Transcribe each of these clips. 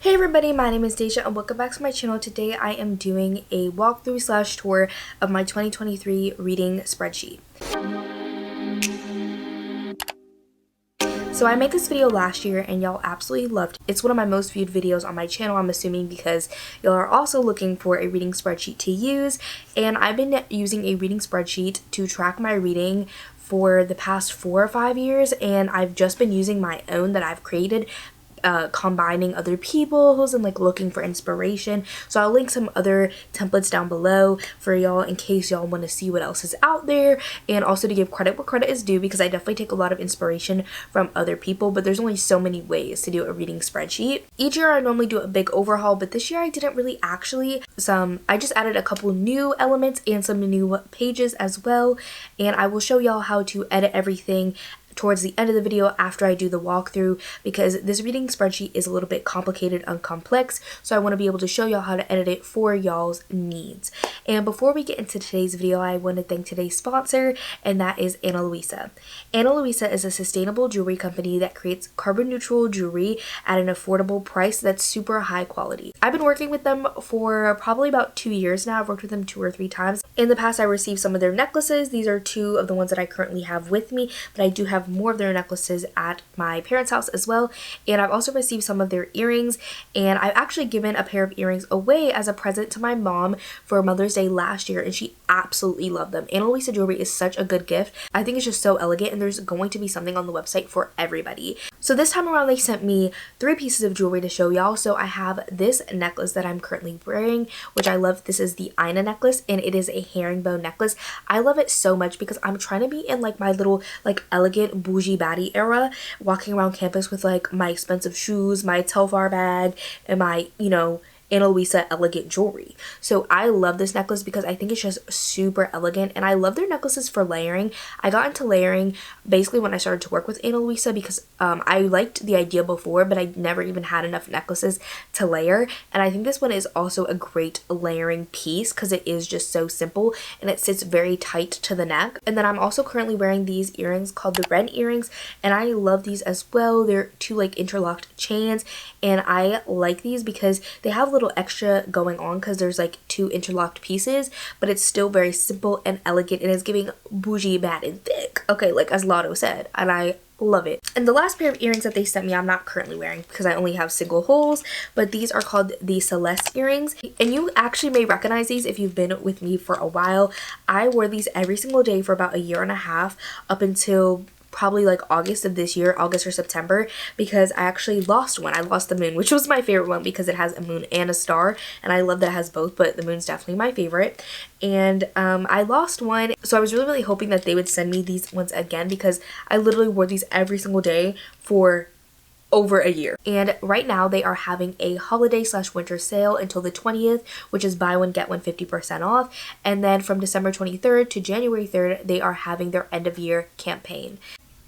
Hey everybody, my name is Deja and welcome back to my channel. Today I am doing a walkthrough slash tour of my 2023 reading spreadsheet. So I made this video last year and y'all absolutely loved it. It's one of my most viewed videos on my channel, I'm assuming because y'all are also looking for a reading spreadsheet to use. And I've been using a reading spreadsheet to track my reading for the past 4 or 5 years, and I've just been using my own that I've created, combining other people's and like looking for inspiration. So I'll link some other templates down below for y'all in case y'all want to see what else is out there, and also to give credit where credit is due because I definitely take a lot of inspiration from other people, but there's only so many ways to do a reading spreadsheet. Each year I normally do a big overhaul, but this year I didn't really actually. I just added a couple new elements and some new pages as well, and I will show y'all how to edit everything towards the end of the video after I do the walkthrough, because this reading spreadsheet is a little bit complicated and complex, so I want to be able to show y'all how to edit it for y'all's needs. And before we get into today's video, I want to thank today's sponsor, and that is Ana Luisa. Ana Luisa is a sustainable jewelry company that creates carbon neutral jewelry at an affordable price that's super high quality. I've been working with them for probably about 2 years now. I've worked with them 2 or 3 times. In the past I received some of their necklaces. These are 2 of the ones that I currently have with me, but I do have more of their necklaces at my parents' house as well, and I've also received some of their earrings, and I've actually given a pair of earrings away as a present to my mom for Mother's Day last year, and she absolutely loved them. Ana Luisa jewelry is such a good gift. I think it's just so elegant, and there's going to be something on the website for everybody. So this time around they sent me 3 pieces of jewelry to show y'all. So I have this necklace that I'm currently wearing, which I love. This is the Ina necklace, and it is a herringbone necklace. I love it so much because I'm trying to be in like my little like elegant bougie baddie era, walking around campus with like my expensive shoes, my Telfar bag, and my, Ana Luisa elegant jewelry. So I love this necklace because I think it's just super elegant, and I love their necklaces for layering. I got into layering basically when I started to work with Ana Luisa because I liked the idea before, but I never even had enough necklaces to layer, and I think this one is also a great layering piece because it is just so simple and it sits very tight to the neck. And then I'm also currently wearing these earrings called the Ren earrings, and I love these as well. They're 2 like interlocked chains, and I like these because they have little extra going on because there's like 2 interlocked pieces, but it's still very simple and elegant, and is giving bougie, bad, and thick, okay, like as Lotto said, and I love it. And the last pair of earrings that they sent me I'm not currently wearing because I only have single holes, but these are called the Celeste earrings, and you actually may recognize these if you've been with me for a while. I wore these every single day for about 1.5 years up until probably like August of this year, August or September, because I actually lost one. I lost the moon, which was my favorite one because it has a moon and a star, and I love that it has both, but the moon's definitely my favorite. And I lost one, so I was really hoping that they would send me these ones again because I literally wore these every single day for over a year. And right now they are having a holiday slash winter sale until the 20th, which is buy one get one 50% off, and then from December 23rd to January 3rd they are having their end of year campaign.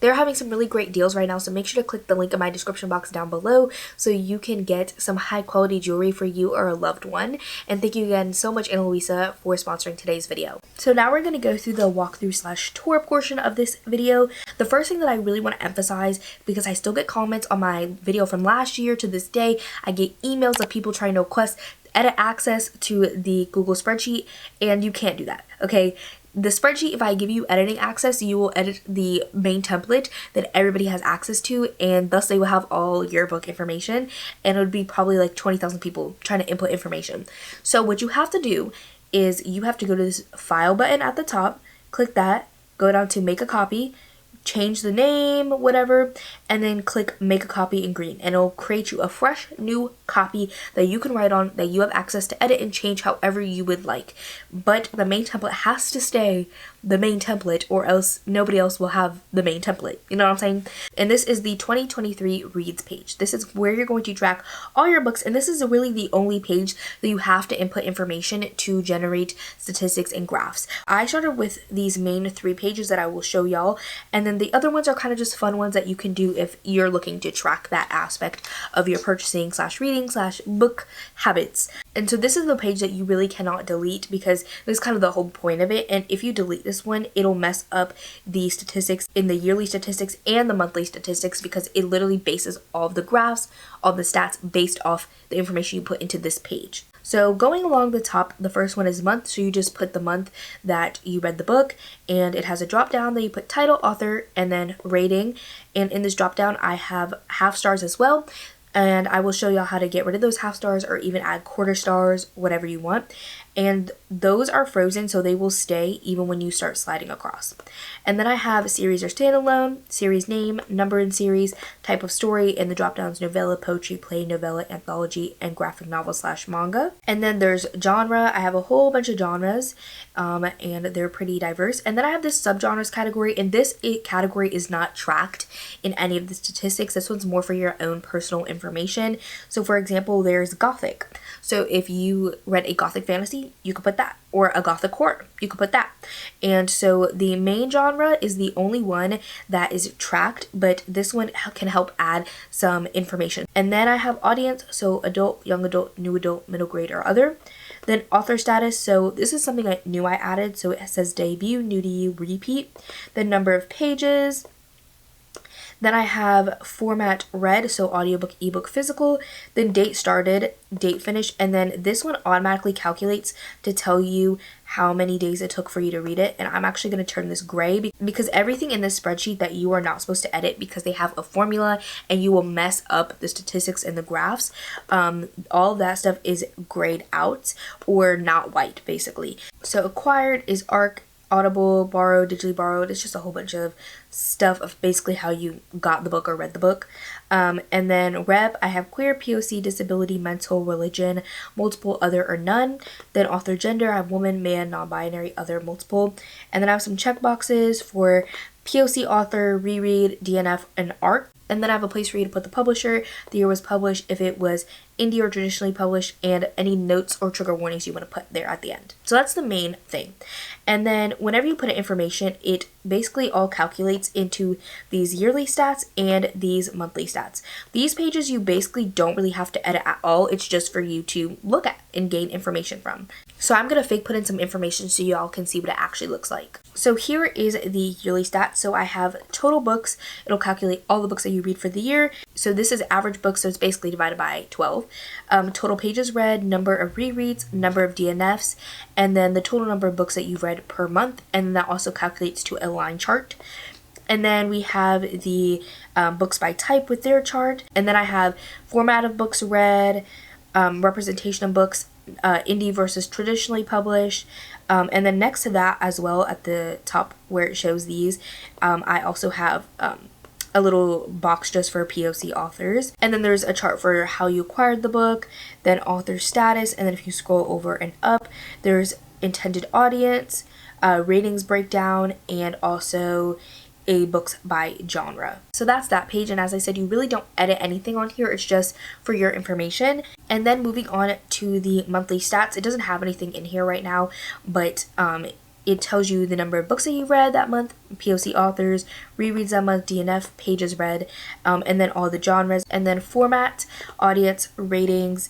They're having some really great deals right now, so make sure to click the link in my description box down below so you can get some high quality jewelry for you or a loved one. And thank you again so much, Ana Luisa, for sponsoring today's video. So now we're going to go through the walkthrough slash tour portion of this video. The first thing that I really want to emphasize, because I still get comments on my video from last year to this day, I get emails of people trying to request edit access to the Google spreadsheet, and you can't do that, okay? The spreadsheet, if I give you editing access, you will edit the main template that everybody has access to, and thus they will have all yearbook information, and it would be probably like 20,000 people trying to input information. So what you have to do is you have to go to this file button at the top, click that, go down to make a copy, change the name, whatever, and then click make a copy in green, and it'll create you a fresh new copy that you can write on, that you have access to edit and change however you would like. But the main template has to stay the main template, or else nobody else will have the main template, you know what I'm saying? And this is the 2023 reads page. This is where you're going to track all your books, and this is really the only page that you have to input information to generate statistics and graphs. I started with these main 3 pages that I will show y'all, and then the other ones are kind of just fun ones that you can do if you're looking to track that aspect of your purchasing slash reading slash book habits. And so this is the page that you really cannot delete because this is kind of the whole point of it, and if you delete this one, it'll mess up the statistics in the yearly statistics and the monthly statistics because it literally bases all of the graphs, all the stats based off the information you put into this page. So going along the top, the first one is month, so you just put the month that you read the book, and it has a drop down that you put title, author, and then rating. And in this drop down I have half stars as well, and I will show y'all how to get rid of those half stars or even add quarter stars, whatever you want. And those are frozen, so they will stay even when you start sliding across. And then I have series or standalone, series name, number in series, type of story, and the drop downs novella, poetry, play, novella, anthology, and graphic novel / manga. And then there's genre. I have a whole bunch of genres, and they're pretty diverse. And then I have this subgenres category, and this category is not tracked in any of the statistics. This one's more for your own personal information. So for example, there's gothic. So if you read a gothic fantasy, you could put that, or a gothic horror, you could put that. And so the main genre is the only one that is tracked, but this one can help add some information. And then I have audience, so adult, young adult, new adult, middle grade, or other. Then author status, so this is something I added, so it says debut, new to you, repeat. Then number of pages. Then I have format read, so audiobook, ebook, physical. Then date started, date finished, and then this one automatically calculates to tell you how many days it took for you to read it. And I'm actually going to turn this gray because everything in this spreadsheet that you are not supposed to edit because they have a formula and you will mess up the statistics and the graphs. All of that stuff is grayed out or not white, basically. So acquired is ARC, Audible, borrowed, digitally borrowed. It's just a whole bunch of stuff of basically how you got the book or read the book. And then rep, I have queer, POC, disability, mental, religion, multiple, other, or none. Then author gender, I have woman, man, non-binary, other, multiple. And then I have some checkboxes for POC author, reread, DNF, and ARC. And then I have a place for you to put the publisher, the year was published, if it was indie or traditionally published, and any notes or trigger warnings you want to put there at the end. So that's the main thing. And then whenever you put in information, it basically all calculates into these yearly stats and these monthly stats. These pages you basically don't really have to edit at all. It's just for you to look at and gain information from. So I'm going to fake put in some information so y'all can see what it actually looks like. So here is the yearly stats. So I have total books. It'll calculate all the books that you read for the year. So this is average books, so it's basically divided by 12. Total pages read, number of rereads, number of DNFs, and then the total number of books that you've read per month, and that also calculates to a line chart. And then we have the books by type with their chart, and then I have format of books read, representation of books, indie versus traditionally published, and then next to that as well at the top where it shows these, I also have a little box just for POC authors. And then there's a chart for how you acquired the book, then author status, and then if you scroll over and up, there's intended audience, ratings breakdown, and also a books by genre. So that's that page, and as I said, you really don't edit anything on here, it's just for your information. And then moving on to the monthly stats, it doesn't have anything in here right now, but it tells you the number of books that you read that month, POC authors, rereads that month, DNF, pages read, and then all the genres, and then format, audience, ratings,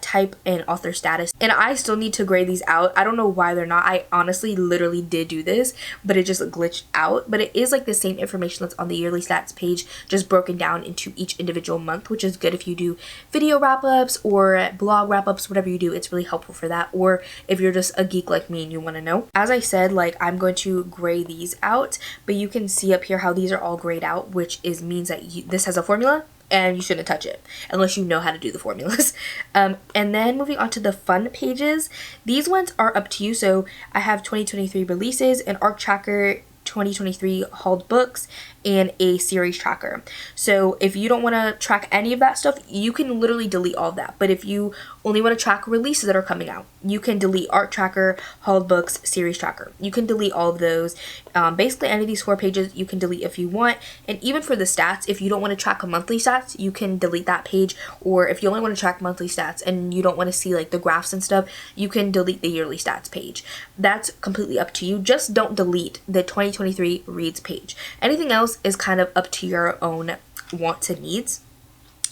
type, and author status. And I still need to grade these out. I don't know why they're not. I honestly literally did do this, but it just glitched out. But it is like the same information that's on the yearly stats page, just broken down into each individual month, which is good if you do video wrap-ups or blog wrap-ups, whatever you do, it's really helpful for that. Or if you're just a geek like me and you want to know. As I said, like, I'm going to gray these out, but you can see up here how these are all grayed out, which means that this has a formula and you shouldn't touch it unless you know how to do the formulas. And then moving on to the fun pages, these ones are up to you. So I have 2023 releases, an ARC tracker, 2023 hauled books, and a series tracker. So if you don't want to track any of that stuff, you can literally delete all of that. But if you only want to track releases that are coming out, you can delete art tracker, hauled books, series tracker. You can delete all of those. Basically any of these 4 pages you can delete if you want. And even for the stats, if you don't want to track a monthly stats, you can delete that page. Or if you only want to track monthly stats and you don't want to see like the graphs and stuff, you can delete the yearly stats page. That's completely up to you. Just don't delete the 2023 reads page. Anything else is kind of up to your own wants and needs.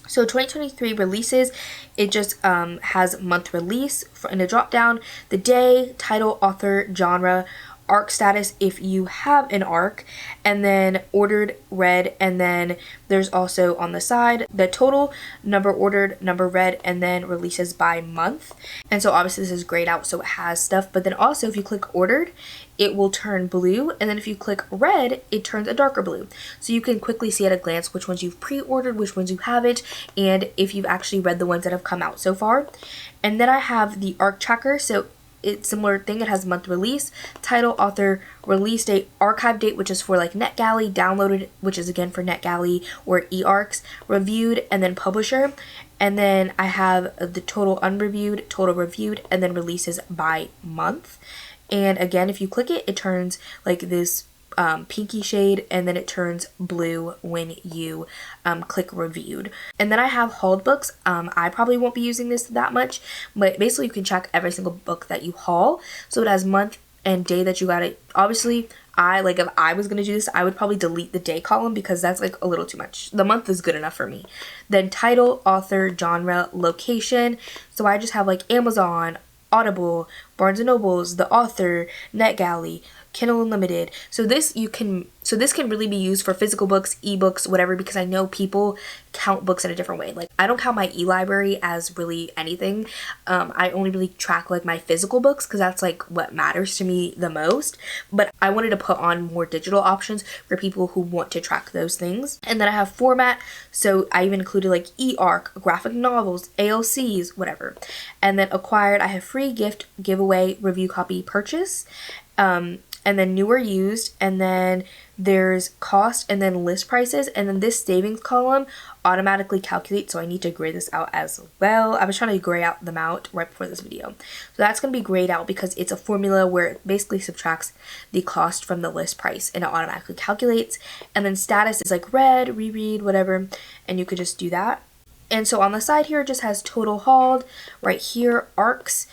So 2023 releases, it just has month release in a drop down, the day, title, author, genre, ARC status if you have an ARC, and then ordered, read, and then there's also on the side the total, number ordered, number read, and then releases by month. And so obviously this is grayed out, so it has stuff, but then also if you click ordered, it will turn blue, and then if you click red, it turns a darker blue. So you can quickly see at a glance which ones you've pre-ordered, which ones you haven't, and if you've actually read the ones that have come out so far. And then I have the ARC tracker, so it's similar thing. It has month release, title, author, release date, archive date, which is for like NetGalley, downloaded, which is again for NetGalley or eArcs, reviewed, and then publisher. And then I have the total unreviewed, total reviewed, and then releases by month. And again, if you click it, it turns like this pinky shade, and then it turns blue when you click reviewed. And then I have hauled books. I probably won't be using this that much, but basically you can check every single book that you haul. So it has month and day that you got it. Obviously, if I was going to do this, I would probably delete the day column because that's like a little too much. The month is good enough for me. Then title, author, genre, location. So I just have like Amazon, Audible, Barnes & Nobles, the author, NetGalley, Kindle Unlimited. So this can really be used for physical books, ebooks, whatever, because I know people count books in a different way. Like I don't count my e-library as really anything. I only really track like my physical books because that's like what matters to me the most. But I wanted to put on more digital options for people who want to track those things. And then I have format. So I even included like eARC, graphic novels, ALCs, whatever. And then acquired, I have free, gift, giveaway, review copy, purchase. And then new or used, and then there's cost, and then list prices, and then this savings column automatically calculates, so I need to gray this out as well. I was trying to gray out them out right before this video. So that's going to be grayed out because it's a formula where it basically subtracts the cost from the list price, and it automatically calculates. And then status is like read, reread, whatever, and you could just do that. And so on the side here, it just has total hauled. Right here, ARCs.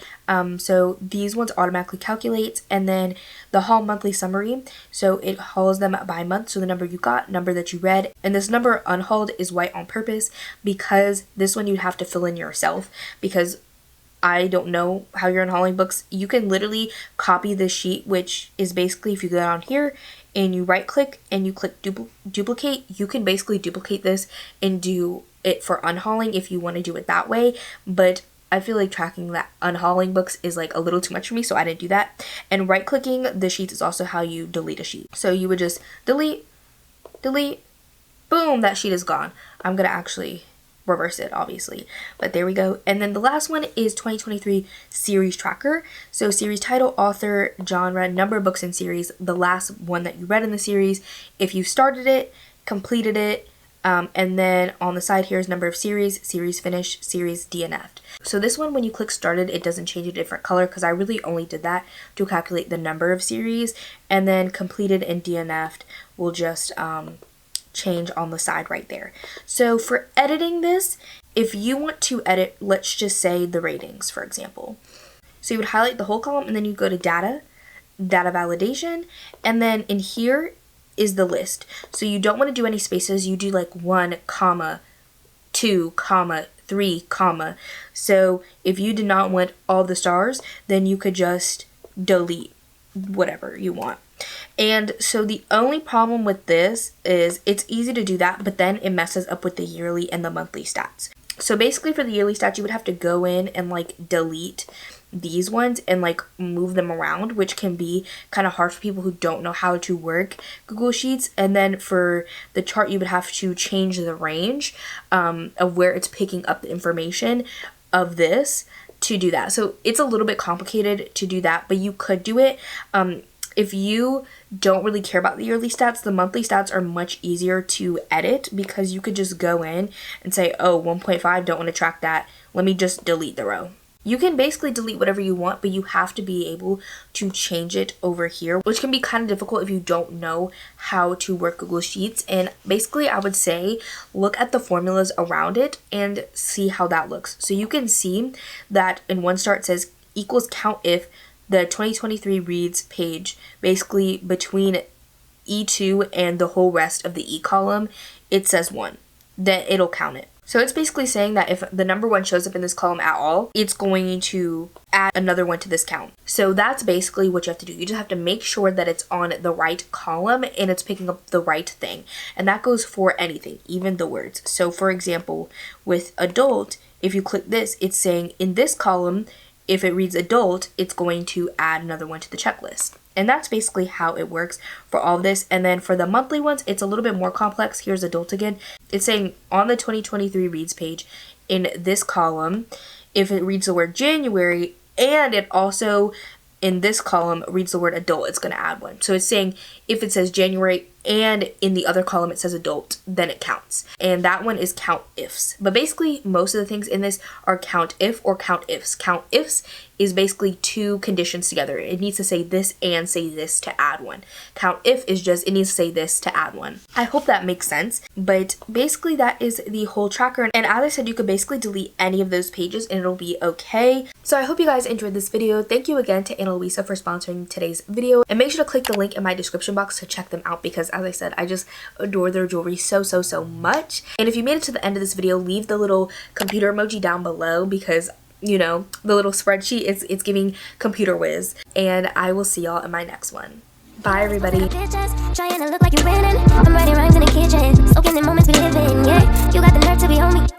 So these ones automatically calculate. And then the haul monthly summary. So it hauls them by month. So the number you got, number that you read. And this number unhauled is white on purpose because this one you'd have to fill in yourself. Because I don't know how you're unhauling books. You can literally copy this sheet, which is basically if you go down here and you right click and you click duplicate, you can basically duplicate this and do it for unhauling if you want to do it that way. But I feel like tracking that unhauling books is like a little too much for me, so I didn't do that. And right clicking the sheets is also how you delete a sheet. So you would just delete, boom, that sheet is gone. I'm gonna actually reverse it obviously, but there we go. And then the last one is 2023 series tracker. So series title, author, genre, number of books in series, the last one that you read in the series, if you started it, completed it, and then on the side here is number of series, series finished, series DNF'd. So this one, when you click started, it doesn't change a different color because I really only did that to calculate the number of series. And then completed and DNF'd will just change on the side right there. So for editing this, if you want to edit, let's just say the ratings, for example. So you would highlight the whole column and then you go to data, data validation, and then in here is the list. So you don't want to do any spaces. You do like 1, 2, 3, so if you did not want all the stars, then you could just delete whatever you want. And so the only problem with this is it's easy to do that, but then it messes up with the yearly and the monthly stats. So basically for the yearly stats, you would have to go in and like delete these ones and like move them around, which can be kind of hard for people who don't know how to work Google Sheets. And then for the chart, you would have to change the range of where it's picking up the information of this to do that. So it's a little bit complicated to do that, but you could do it. If you don't really care about the yearly stats, the monthly stats are much easier to edit because you could just go in and say, oh, 1.5, don't want to track that. Let me just delete the row. You can basically delete whatever you want, but you have to be able to change it over here, which can be kind of difficult if you don't know how to work Google Sheets. And basically, I would say look at the formulas around it and see how that looks. So you can see that in one star it says equals count if the 2023 reads page, basically between E2 and the whole rest of the E column, it says 1. Then it'll count it. So it's basically saying that if the number 1 shows up in this column at all, it's going to add another one to this count. So that's basically what you have to do. You just have to make sure that it's on the right column and it's picking up the right thing. And that goes for anything, even the words. So for example, with adult, if you click this, it's saying in this column, if it reads adult, it's going to add another one to the checklist. And that's basically how it works for all of this. And then for the monthly ones, it's a little bit more complex. Here's adult again. It's saying on the 2023 reads page in this column, if it reads the word January and it also in this column reads the word adult, it's going to add one. So it's saying if it says January and in the other column it says adult, then it counts. And that one is count ifs. But basically most of the things in this are count if or count ifs. Count ifs is basically 2 conditions together. It needs to say this and say this to add one. Count if is just it needs to say this to add one. I hope that makes sense. But basically that is the whole tracker. And as I said, you could basically delete any of those pages and it'll be okay. So I hope you guys enjoyed this video. Thank you again to Anna Luisa for sponsoring today's video. And make sure to click the link in my description box to check them out because as I said, I just adore their jewelry so much. And if you made it to the end of this video, leave the little computer emoji down below because you know, the little spreadsheet, it's giving computer whiz. And I will see y'all in my next one. Bye, everybody. Trying to look like you're winning. I'm writing rhymes in the kitchen, soaking the moments we live in. Yeah, you got the nerve to be on me.